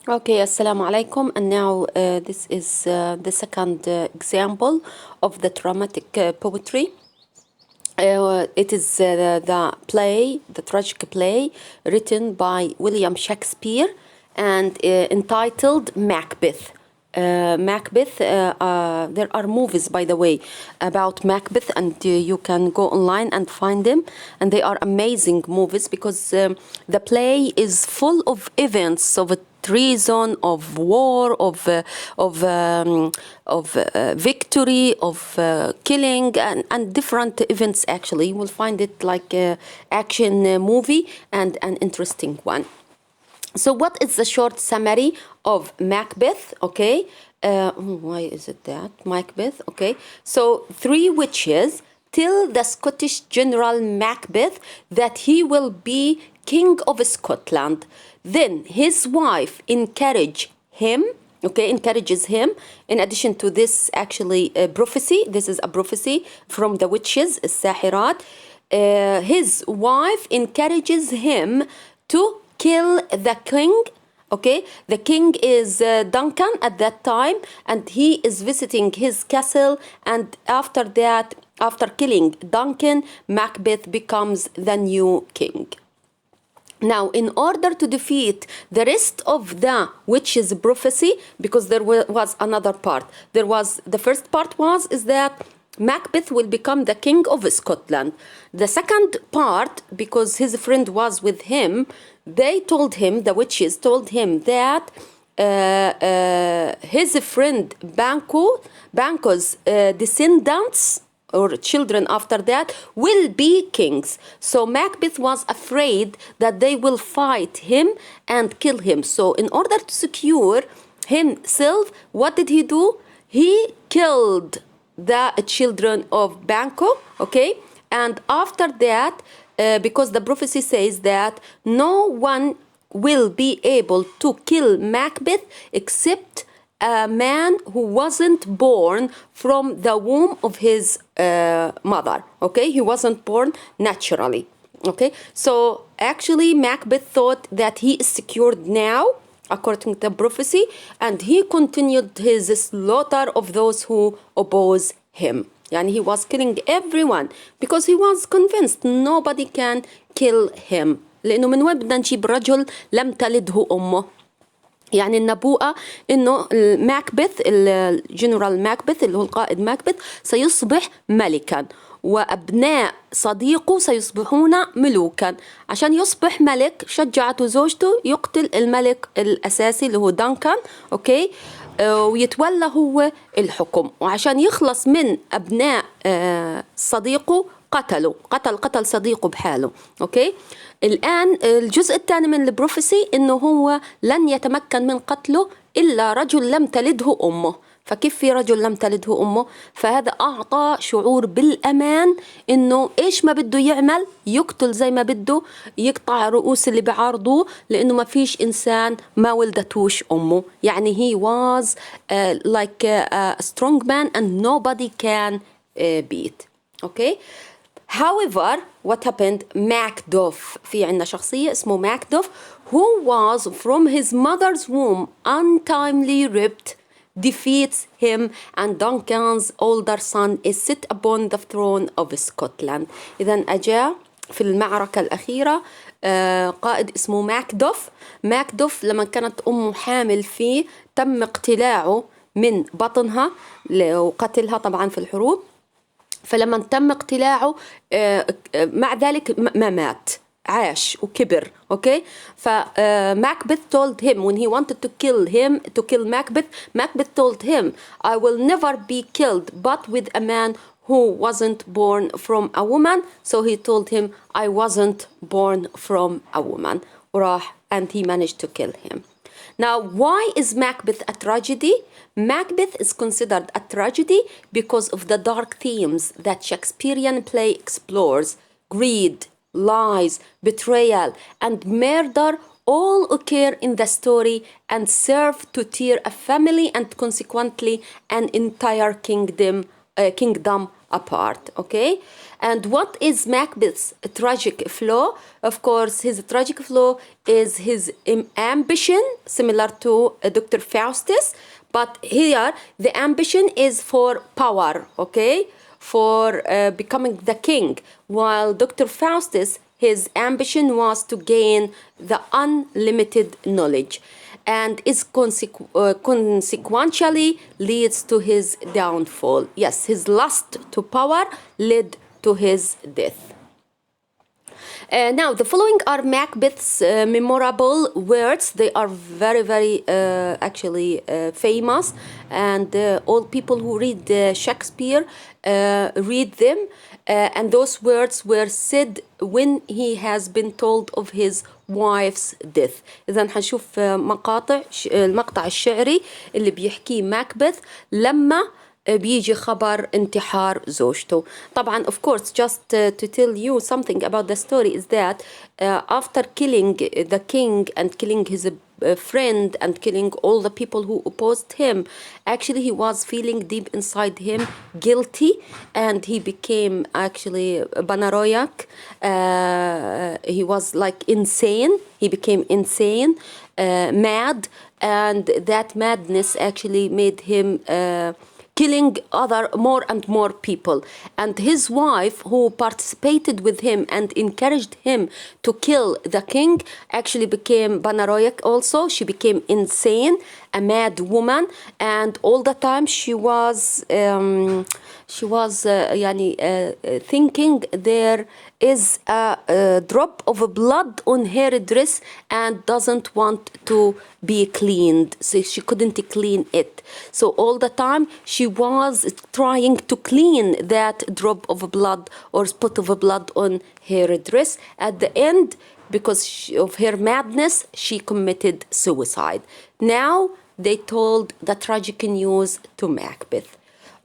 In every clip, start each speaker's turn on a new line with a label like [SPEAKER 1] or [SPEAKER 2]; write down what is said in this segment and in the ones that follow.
[SPEAKER 1] Okay, assalamu alaikum. And now this is the second example of the dramatic poetry. It is the play, the tragic play, written by William Shakespeare and entitled Macbeth. Macbeth, there are movies, by the way, about Macbeth, and you can go online and find them. And they are amazing movies because the play is full of events of treason, of war, of victory, of killing, and different events. Actually, you will find it like an action movie and an interesting one. So what is the short summary of Macbeth? Okay, why is it that Macbeth? Okay, so three witches tell the Scottish general Macbeth that he will be king of Scotland. Then his wife encourages him. In addition to this, actually, prophecy. This is a prophecy from the witches, الساحرات. His wife encourages him to kill the king. Okay, the king is Duncan at that time, and he is visiting his castle. And after that, after killing Duncan, Macbeth becomes the new king. Now, in order to defeat the rest of the witches' prophecy, because there was another part. The first part is that Macbeth will become the king of Scotland. The second part, because his friend was with him, the witches told him that his friend Banquo's descendants or children after that will be kings. So Macbeth was afraid that they will fight him and kill him. So in order to secure himself, what did he do? He killed the children of Banquo, okay? And after that, because the prophecy says that no one will be able to kill Macbeth except a man who wasn't born from the womb of his mother, okay? He wasn't born naturally, okay? So actually Macbeth thought that he is secured now, according to the prophecy, and he continued his slaughter of those who oppose him. Yani he was killing everyone because he was convinced nobody can kill him. لأنه من وين بدنا نجيب رجل لم تلده أمه؟ يعني النبوءة إنه ماكبث الجنرال ماكبث اللي هو القائد ماكبث سيصبح ملكا وأبناء صديقه سيصبحون ملوكا. عشان يصبح ملك شجعته زوجته يقتل الملك الأساسي اللي هو دانكان، أوكي، ويتولى هو الحكم. وعشان يخلص من أبناء صديقه قتل صديقه بحاله، أوكي. الآن الجزء الثاني من البروفيسي إنه هو لن يتمكن من قتله إلا رجل لم تلده أمه. فكيف في رجل لم تلده أمه؟ فهذا أعطى شعور بالأمان إنه إيش ما بده يعمل يقتل زي ما بده، يقطع رؤوس اللي بعارضوه، لأنه ما فيش إنسان ما ولدتوش أمه. يعني he was like a strong man and nobody can beat. Okay. However, what happened? Macduff, في عنا شخصية اسمه Macduff, who was from his mother's womb untimely ripped, defeats him, and Duncan's older son is set upon the throne of Scotland. إذن أجا في المعركة الأخيرة قائد اسمه ماكدوف لما كانت أمه حامل فيه تم اقتلاعه من بطنها وقتلها طبعا في الحروب. فلما تم اقتلاعه مع ذلك ما مات، عاش وكبر، okay. Macbeth told him when he wanted to kill Macbeth told him, I will never be killed but with a man who wasn't born from a woman. So he told him, I wasn't born from a woman. And he managed to kill him. Now, why is Macbeth a tragedy? Macbeth is considered a tragedy because of the dark themes that Shakespearean play explores. Greed, lies, betrayal, and murder all occur in the story and serve to tear a family and consequently an entire kingdom apart, okay? And what is Macbeth's tragic flaw? Of course, his tragic flaw is his ambition, similar to Dr. Faustus, but here the ambition is for power, okay? For becoming the king, while Dr. Faustus, his ambition was to gain the unlimited knowledge, and is consequentially leads to his downfall. Yes, his lust to power led to his death. Now, the following are Macbeth's memorable words. They are very, very actually famous, and all people who read Shakespeare read them. And those words were said when he has been told of his wife's death. إذا هنشوف المقطع الشعري اللي بيحكيه ماكبث لما بيجي خبر انتحار زوجته. طبعا of course just to tell you something about the story is that after killing the king and killing his friend and killing all the people who opposed him, actually he was feeling deep inside him guilty, and he became actually paranoiac. He was like insane. He became insane, mad, and that madness actually made him killing more and more people. And his wife, who participated with him and encouraged him to kill the king, actually became paranoiac also. She became insane, a mad woman, and all the time she was thinking there is a drop of blood on her dress and doesn't want to be cleaned, so she couldn't clean it. So all the time she was trying to clean that drop of blood or spot of blood on her dress. At the end, because of her madness, she committed suicide. Now they told the tragic news to Macbeth.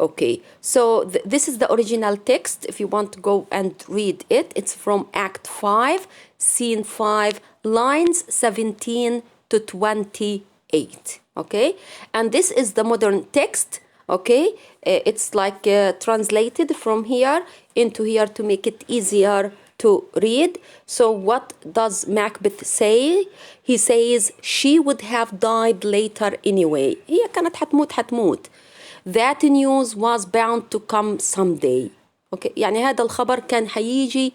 [SPEAKER 1] Okay, so this is the original text. If you want to go and read it, it's from Act 5, Scene 5, lines 17 to 28. Okay, and this is the modern text. Okay, it's like translated from here into here to make it easier to read. So what does Macbeth say? He says she would have died later anyway. هي كانت حتموت. That news was bound to come someday. Okay, يعني هذا الخبر كان حيجي.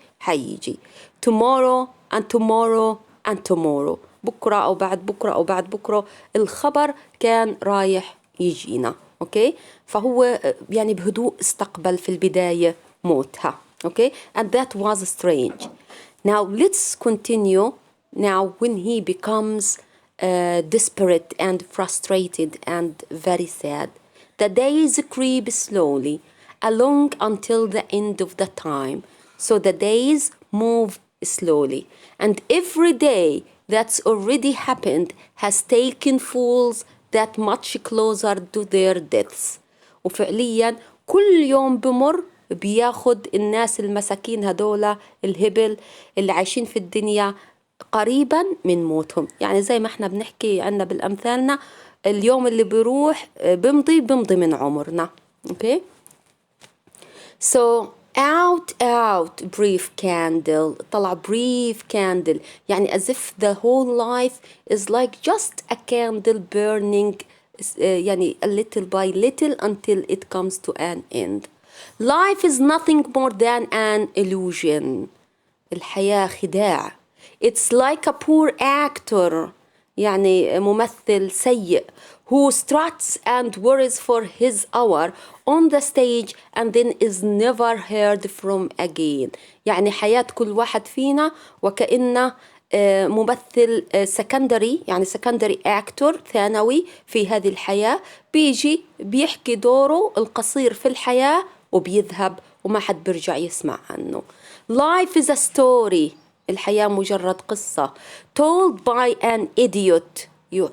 [SPEAKER 1] Tomorrow and tomorrow and tomorrow. بكرة أو بعد بكرة أو بعد بكرة الخبر كان رايح يجينا. Okay, فهو يعني بهدوء استقبل في البداية موتها. Okay, and that was strange. Now let's continue. Now when he becomes desperate and frustrated and very sad, the days creep slowly along until the end of the time. So the days move slowly, and every day that's already happened has taken fools that much closer to their deaths. وفعليا كل يوم بمر بياخد الناس المساكين هدول الهبل اللي عايشين في الدنيا قريبا من موتهم. يعني زي ما احنا بنحكي عنا بالأمثالنا، اليوم اللي بيروح بمضي من عمرنا. Okay, so out brief candle. طلع brief candle يعني as if the whole life is like just a candle burning يعني a little by little until it comes to an end. Life is nothing more than an illusion. الحياة خداع. It's like a poor actor يعني ممثل سيء who struts and worries for his hour on the stage and then is never heard from again. يعني حياة كل واحد فينا وكأنه ممثل سكندري، يعني سكندري actor ثانوي في هذه الحياة، بيجي بيحكي دوره القصير في الحياة وبيذهب وما حد بيرجع يسمع عنه. Life is a story. الحياة مجرد قصة told by an idiot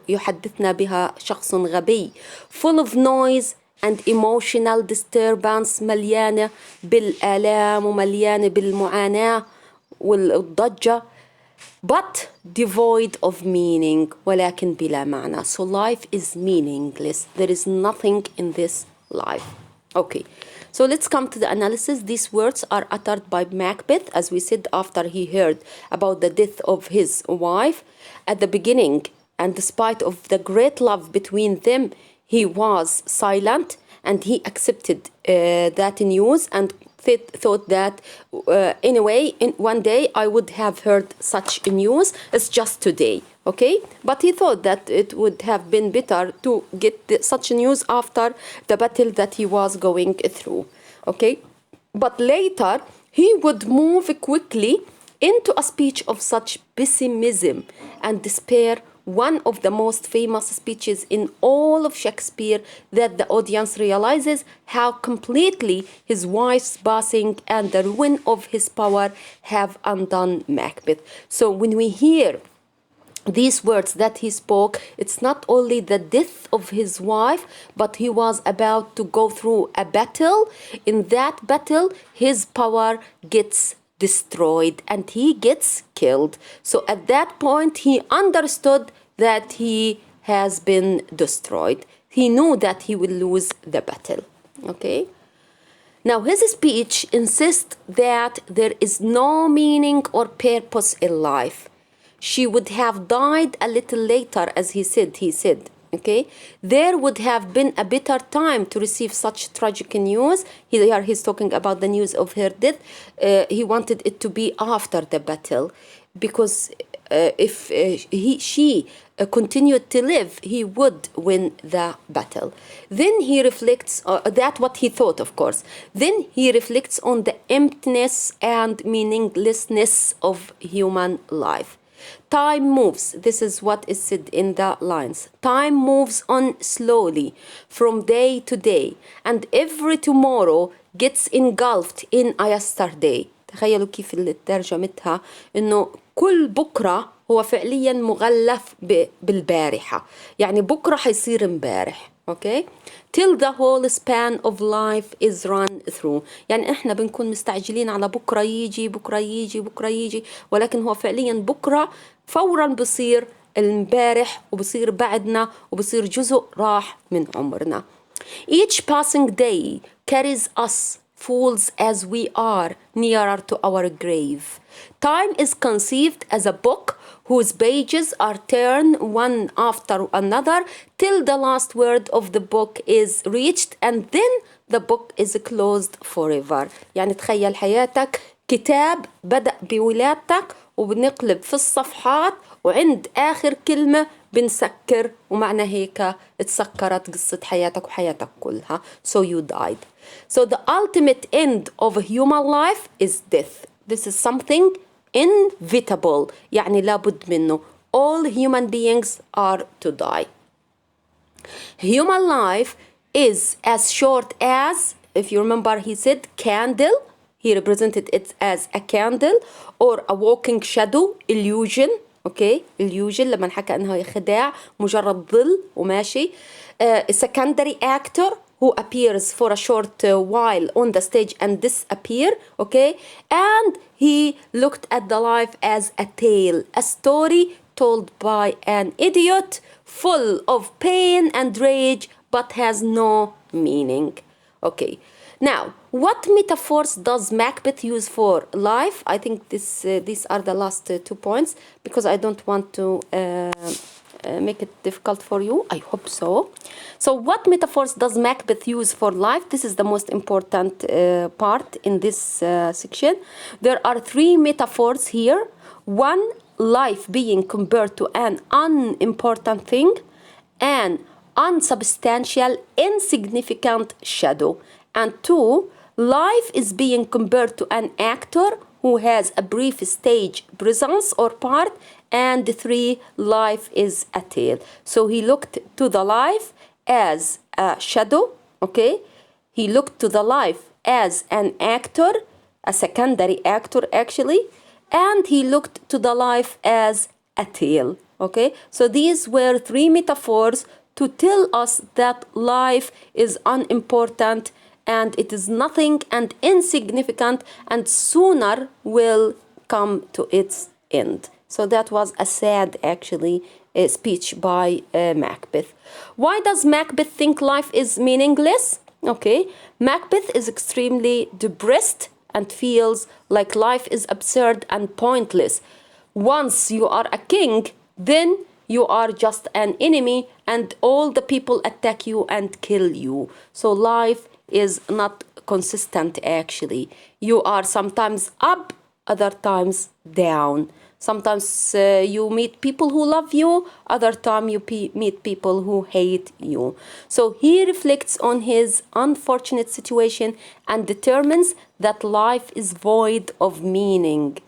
[SPEAKER 1] يحدثنا بها شخص غبي full of noise and emotional disturbance مليانة بالآلام ومليانة بالمعاناة والضجة but devoid of meaning ولكن بلا معنى. So life is meaningless. There is nothing in this life. Okay, so let's come to the analysis. These words are uttered by Macbeth, as we said, after he heard about the death of his wife. At the beginning, and despite of the great love between them, he was silent and he accepted that news and thought that anyway, in one day I would have heard such news. It's just today. Okay, but he thought that it would have been better to get such news after the battle that he was going through. Okay, but later he would move quickly into a speech of such pessimism and despair, one of the most famous speeches in all of Shakespeare, that the audience realizes how completely his wife's passing and the ruin of his power have undone Macbeth. So when we hear these words that he spoke, it's not only the death of his wife, but he was about to go through a battle. In that battle, his power gets destroyed and he gets killed. So at that point, he understood that he has been destroyed. He knew that he will lose the battle. Okay? Now, his speech insists that there is no meaning or purpose in life. She would have died a little later, as he said, okay? There would have been a better time to receive such tragic news. Here he's talking about the news of her death. He wanted it to be after the battle, because if she continued to live, he would win the battle. Then he reflects, that's what he thought, of course. Then he reflects on the emptiness and meaninglessness of human life. Time moves. This is what is said in the lines. Time moves on slowly from day to day, and every tomorrow gets engulfed in a yesterday. تخيلوا كيف اللي ترجمتها إنه كل بكرة هو فعليا مغلف بالبارحة. يعني بكرة حيصير امبارح. Okay? Till the whole span of life is run through. يعني احنا بنكون مستعجلين على بكرة يجي بكرة يجي بكرة يجي، ولكن هو فعليا بكرة فورا بصير الامبارح وبصير بعدنا وبصير جزء راح من عمرنا. Each passing day carries us, fools as we are, nearer to our grave. Time is conceived as a book whose pages are turned one after another till the last word of the book is reached, and then the book is closed forever. يعني تخيل حياتك كتاب بدأ بولادتك وبنقلب في الصفحات وعند آخر كلمة بنسكر، ومعنى هيك اتسكرت قصة حياتك وحياتك كلها. So you died. So the ultimate end of a human life is death. This is something inevitable. يعني لابد منه. All human beings are to die. Human life is as short as, if you remember, he said candle. He represented it as a candle or a walking shadow, illusion. Okay, illusion لما نحكى انها خداع مجرد ظل وماشي. A secondary actor who appears for a short while on the stage and disappear. Okay, and he looked at the life as a tale, a story told by an idiot, full of pain and rage, but has no meaning. Okay. Now, what metaphors does Macbeth use for life? I think these are the last 2 points, because I don't want to make it difficult for you. I hope so. So what metaphors does Macbeth use for life? This is the most important part in this section. There are 3 metaphors here. 1, life being compared to an unimportant thing, an unsubstantial, insignificant shadow. And 2, life is being compared to an actor who has a brief stage presence or part. And 3, life is a tale. So he looked to the life as a shadow, okay? He looked to the life as an actor, a secondary actor actually, and he looked to the life as a tale, okay? So these were 3 metaphors to tell us that life is unimportant and it is nothing and insignificant and sooner will come to its end. So that was a sad, actually, speech by Macbeth. Why does Macbeth think life is meaningless? Okay, Macbeth is extremely depressed and feels like life is absurd and pointless. Once you are a king, then you are just an enemy, and all the people attack you and kill you. So life is not consistent actually. You are sometimes up, other times down. Sometimes you meet people who love you, other time you meet people who hate you. So he reflects on his unfortunate situation and determines that life is void of meaning.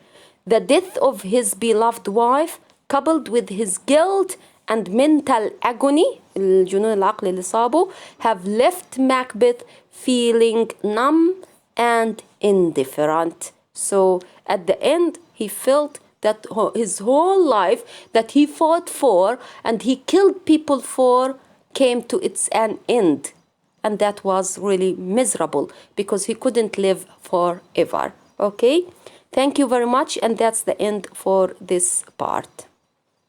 [SPEAKER 1] The death of his beloved wife, coupled with his guilt and mental agony, الجنون العقلي اللي صابه, have left Macbeth feeling numb and indifferent. So at the end, he felt that his whole life that he fought for and he killed people for came to its an end. And that was really miserable because he couldn't live forever. Okay? Thank you very much. And that's the end for this part.